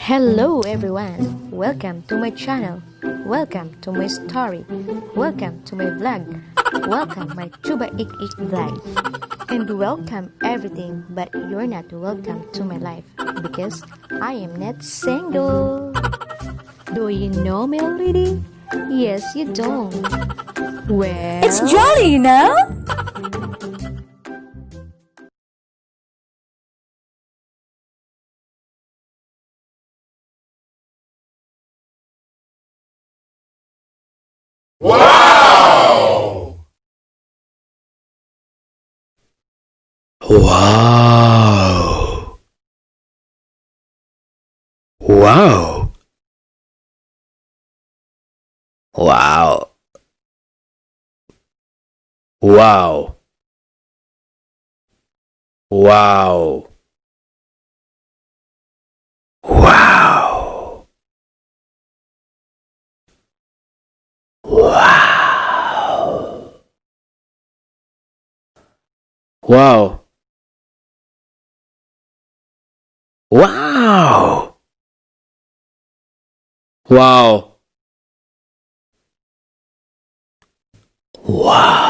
Hello everyone, welcome to my channel, welcome to my story, welcome to my vlog, welcome my Chuba Ik Ik vlog, and welcome everything but you're not welcome to my life because I am not single. Do you know me already? Yes, you don't. Well, It's jolly, you know? Wow! Wow! Wow! Wow! Wow! Wow! Wow! Wow! Wow! Wow! Wow!